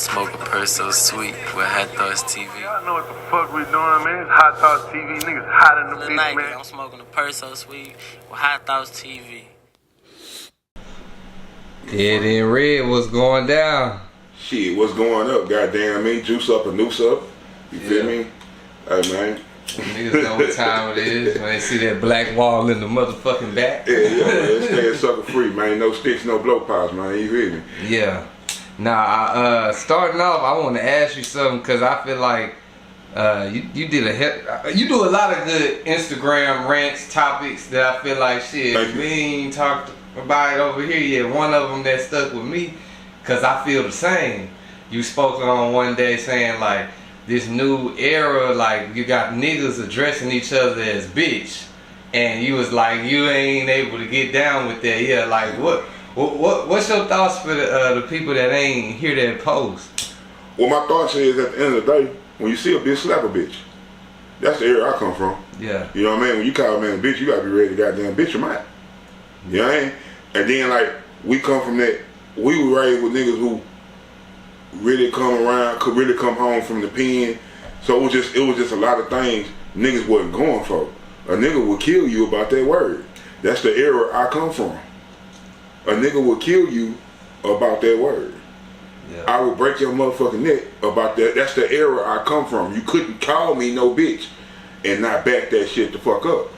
Smoke a purse so sweet with HighThougtsTV. Y'all know what the fuck we doing, man. It's HighThougtsTV. Niggas hot in the bitch, man. I'm smoking a purse so sweet with HighThoughtsTV. DeadEnd Red, what's going down? Shit, what's going up? Goddamn me, juice up and noose up. You feel me? Hey man. Niggas know what time it is when they see that black wall in the motherfucking back. Yeah, man. Stay sucker free, man. No sticks, no blow pops, man. You feel me? Yeah. Now, starting off, I want to ask you something because I feel like you do a lot of good Instagram rants, topics that I feel like shit. We ain't talked about it over here yet. One of them that stuck with me because I feel the same. You spoke on one day saying like this new era, like you got niggas addressing each other as bitch, and you was like you ain't able to get down with that. Yeah, like what's your thoughts for the people that ain't hear that post? Well, my thoughts is at the end of the day, when you see a bitch slap a bitch, that's the area I come from. Yeah. You know what I mean? When you call a man a bitch, you gotta be ready to goddamn bitch him out. You know what I mean? And then like we come from that, we were raised with niggas who really could really come home from the pen. So it was just a lot of things niggas wasn't going for. A nigga would kill you about that word. That's the era I come from. A nigga would kill you about that word. Yeah. I would break your motherfucking neck about that. That's the era I come from. You couldn't call me no bitch and not back that shit the fuck up.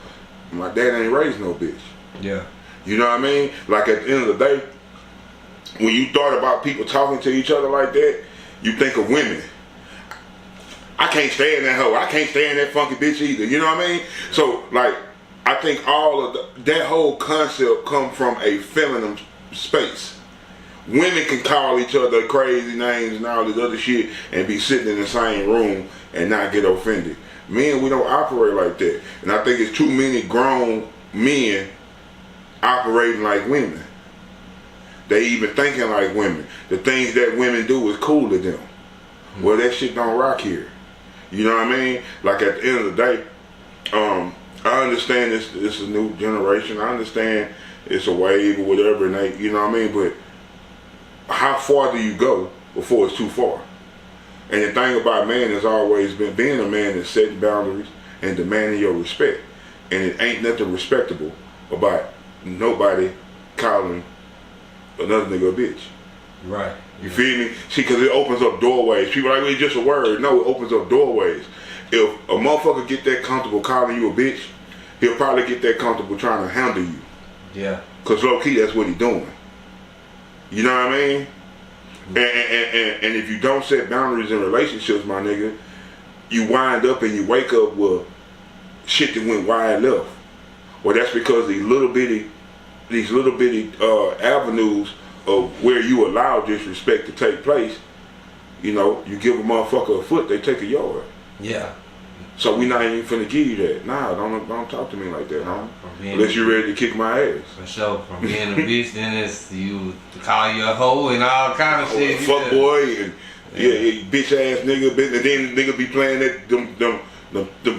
My dad ain't raised no bitch. Yeah. You know what I mean? Like at the end of the day, when you thought about people talking to each other like that, you think of women. I can't stand that hoe. I can't stand that funky bitch either. You know what I mean? So like, I think all of that whole concept come from a feminine space. Women can call each other crazy names and all this other shit and be sitting in the same room and not get offended. Men, we don't operate like that. And I think it's too many grown men operating like women. They even thinking like women. The things that women do is cool to them. Well, that shit don't rock here. You know what I mean? Like at the end of the day, I understand it's a new generation. I understand it's a wave or whatever, and they, you know what I mean? But how far do you go before it's too far? And the thing about man has always been being a man is setting boundaries and demanding your respect. And it ain't nothing respectable about nobody calling another nigga a bitch. Right. You feel me? See, because it opens up doorways. People are like, it's just a word. No, it opens up doorways. If a motherfucker get that comfortable calling you a bitch, he'll probably get that comfortable trying to handle you. Yeah. Because low-key, that's what he's doing. You know what I mean? And if you don't set boundaries in relationships, my nigga, you wind up and you wake up with shit that went wide left. Well, that's because these little bitty avenues of where you allow disrespect to take place, you know, you give a motherfucker a foot, they take a yard. Yeah. So we not even finna give you that. Nah, don't talk to me like that, huh? Unless you're ready to kick my ass. For sure. From being a bitch, then it's you to call you a hoe and all kind of shit. Fuck boy and yeah, bitch ass nigga. And then nigga be playing that them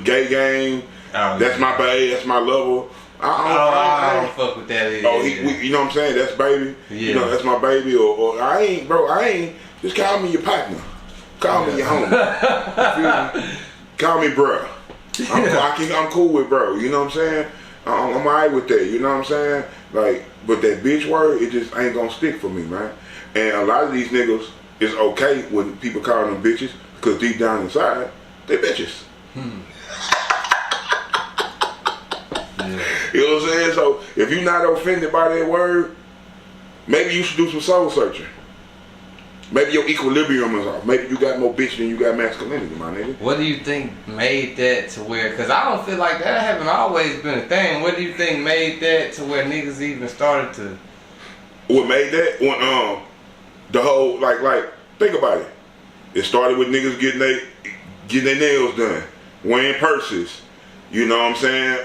gay game. Oh, that's my baby. That's my lover. I don't fuck with that either. Oh, you know what I'm saying? That's baby. Yeah. You know, that's my baby. Or I ain't. Just call me your partner. Call me your homie. Call me bro. I'm cool with bro. You know what I'm saying? I'm alright with that. You know what I'm saying? Like, but that bitch word, it just ain't gonna stick for me, man. And a lot of these niggas, it's okay when people call them bitches because deep down inside, they bitches. Yeah. You know what I'm saying? So if you're not offended by that word, maybe you should do some soul searching. Maybe your equilibrium is off. Maybe you got more bitch than you got masculinity, my nigga. What do you think made that to where, because I don't feel like that haven't always been a thing. What do you think made that to where niggas even started to? What made that? When the whole, like, think about it. It started with niggas getting their nails done, wearing purses. You know what I'm saying?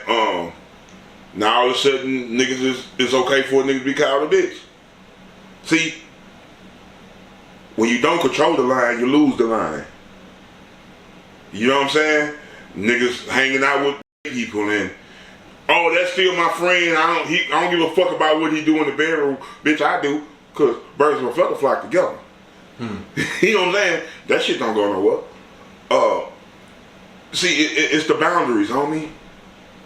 Now all of a sudden, niggas it's okay for a nigga to be called a bitch. See, when you don't control the line, you lose the line. You know what I'm saying? Niggas hanging out with people and, oh, that's still my friend. I don't give a fuck about what he do in the bedroom. Bitch, I do. Cause birds and a feather flock together. You know what I'm saying? That shit don't go nowhere. See, it's the boundaries, homie.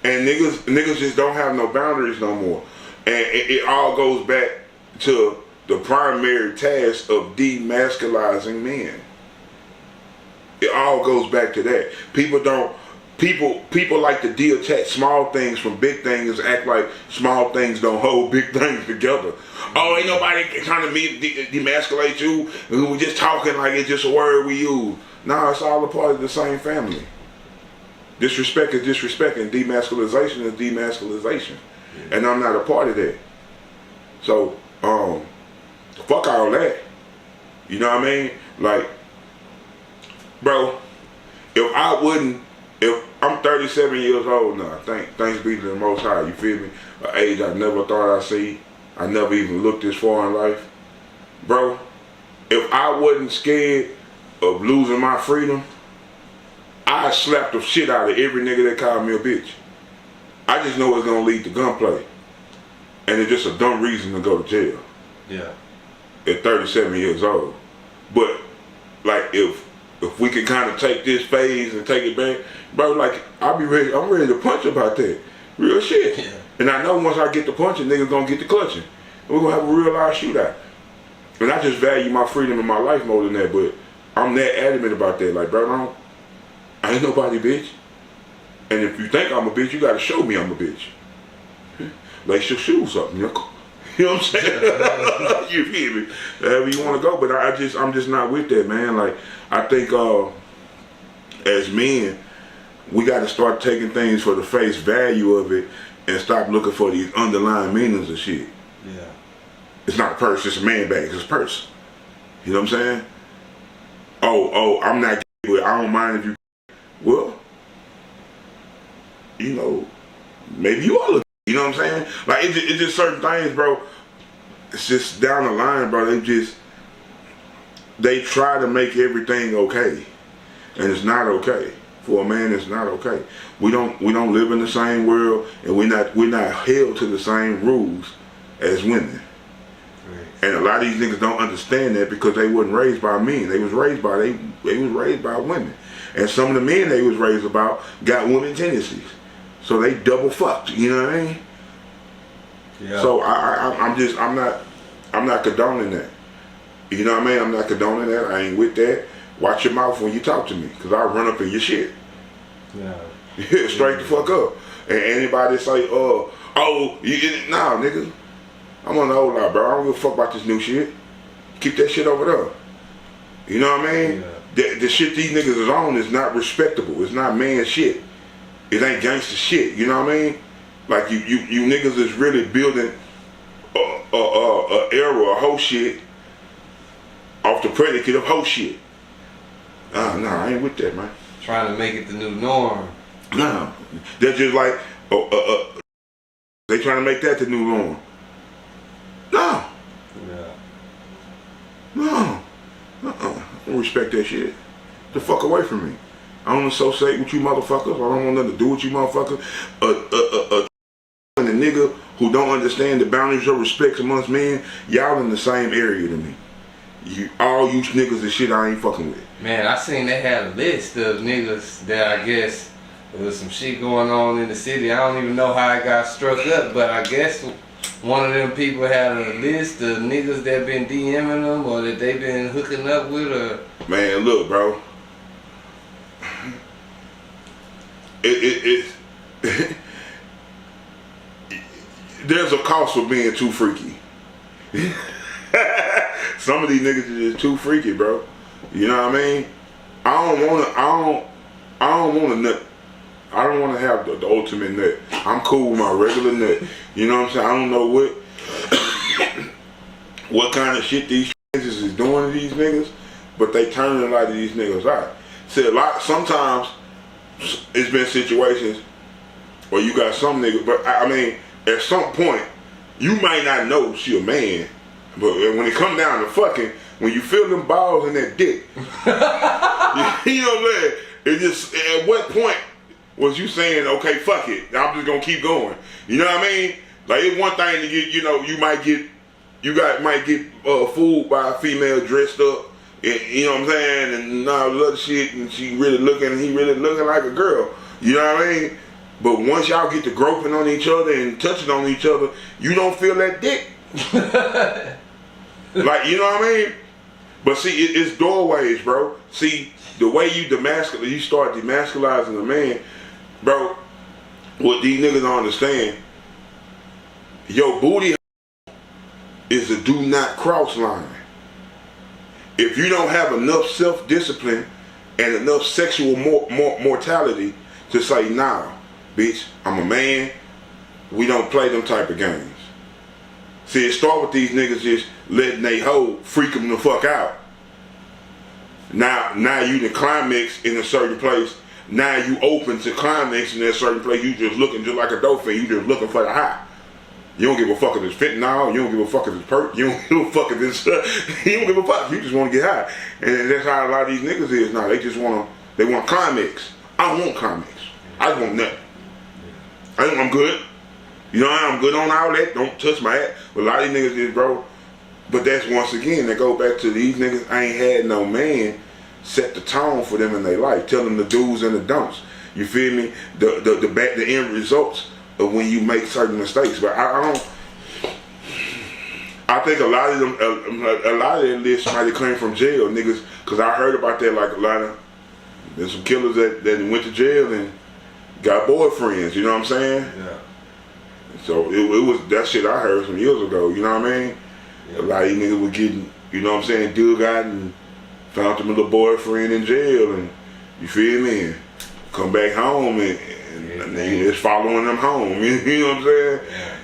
And niggas just don't have no boundaries no more. And it all goes back to the primary task of demasculizing men. It all goes back to that. People like to detach small things from big things, act like small things don't hold big things together. Oh, ain't nobody trying to demasculate you. We just talking like it's just a word we use. Nah, it's all a part of the same family. Disrespect is disrespect, and demasculization is demasculization. And I'm not a part of that. So, fuck all that. You know what I mean? Like, bro, if I'm 37 years old now, thanks be to the Most High, you feel me? An age I never thought I'd see. I never even looked this far in life. Bro, if I wasn't scared of losing my freedom, I'd slap the shit out of every nigga that called me a bitch. I just know it's gonna lead to gunplay. And it's just a dumb reason to go to jail. Yeah. At 37 years old. But, like, if we can kind of take this phase and take it back, bro, like, I'm ready to punch about that. Real shit. Yeah. And I know once I get to punching, niggas gonna get to clutching. And we're gonna have a real live shootout. And I just value my freedom in my life more than that, but I'm that adamant about that. Like, bro, I ain't nobody, bitch. And if you think I'm a bitch, you gotta show me I'm a bitch. Lace your shoes up, nigga. You know what I'm saying? You feel me? However you want to go, but I'm just not with that, man. Like, I think as men, we got to start taking things for the face value of it and stop looking for these underlying meanings of shit. Yeah. It's not a purse, it's a man bag, it's a purse. You know what I'm saying? Oh, I'm not gay, but I don't mind if you. Well, you know, maybe you are. You know what I'm saying? Like, it's just certain things, bro. It's just down the line, bro. They try to make everything okay, and it's not okay. For a man, it's not okay. We don't live in the same world, and we're not held to the same rules as women. Right. And a lot of these niggas don't understand that because they wasn't raised by men. They was raised by women, and some of the men they was raised about got women tendencies. So they double fucked, you know what I mean? Yeah. So I'm not condoning that. You know what I mean? I'm not condoning that. I ain't with that. Watch your mouth when you talk to me, cause I'll run up in your shit. Yeah. Yeah, straight the fuck up. And anybody say, nah, nigga, I'm on the old line, bro. I don't give a fuck about this new shit. Keep that shit over there. You know what I mean? Yeah. The shit these niggas is on is not respectable. It's not man shit. It ain't gangster shit, you know what I mean? Like you niggas is really building a era of hoe shit off the predicate of hoe shit. Nah, I ain't with that, man. Trying to make it the new norm. No, they're just like they trying to make that the new norm. No. Yeah. No. I don't respect that shit. Get the fuck away from me. I don't associate with you motherfuckers. I don't want nothing to do with you motherfuckers. And the nigga who don't understand the boundaries of respect amongst men, y'all in the same area to me. All you niggas and shit I ain't fucking with. Man, I seen they had a list of niggas that I guess there was some shit going on in the city. I don't even know how it got struck up, but I guess one of them people had a list of niggas that been DMing them or that they been hooking up with or... Man, look, bro. There's a cost for being too freaky. Some of these niggas are just too freaky, bro. You know what I mean? I don't want a nut. I don't want to have the ultimate nut. I'm cool with my regular nut. You know what I'm saying? I don't know what kind of shit these niggas is doing to these niggas, but they turning a lot of these niggas out. See, sometimes it's been situations where you got some niggas, but I mean, at some point, you might not know she a man, but when it come down to fucking, when you feel them balls in that dick, you know what I'm saying? It just, at what point was you saying, okay, fuck it, I'm just gonna keep going? You know what I mean? Like, it's one thing to get, you know, you might get fooled by a female dressed up you know what I'm saying, and all the other shit, and he really looking like a girl. You know what I mean? But once y'all get to groping on each other and touching on each other, you don't feel that dick. Like, you know what I mean? But see, it's doorways, bro. See, the way you start demasculizing a man, bro, what these niggas don't understand, your booty is a do not cross line. If you don't have enough self-discipline and enough sexual mortality to say, nah, bitch, I'm a man, we don't play them type of games. See, it start with these niggas just letting they hoe freak them the fuck out. Now you the climax in a certain place. Now you open to climax in that certain place. You just looking just like a dolphin. You just looking for the high. You don't give a fuck if it's fentanyl. You don't give a fuck if it's perk. You don't give a fuck if it's you don't give a fuck. You just want to get high. And that's how a lot of these niggas is now. They just want climax. I don't want climax. I just want nothing. I'm good. You know, I'm good on all that. Don't touch my ass. But a lot of these niggas is, bro. But that's once again, they go back to these niggas ain't had no man set the tone for them in their life. Tell them the do's and the don'ts. You feel me? The end results of when you make certain mistakes. But I think a lot of them lists might have came from jail, niggas. Cause I heard about that, like a lot of, there's some killers that went to jail and got boyfriends, you know what I'm saying? Yeah. So it was that shit I heard some years ago, you know what I mean? Yeah. A lot of these niggas were getting, you know what I'm saying, dug out and found them a little boyfriend in jail, and you feel me? And come back home and they just following them home, you know what I'm saying? Yeah.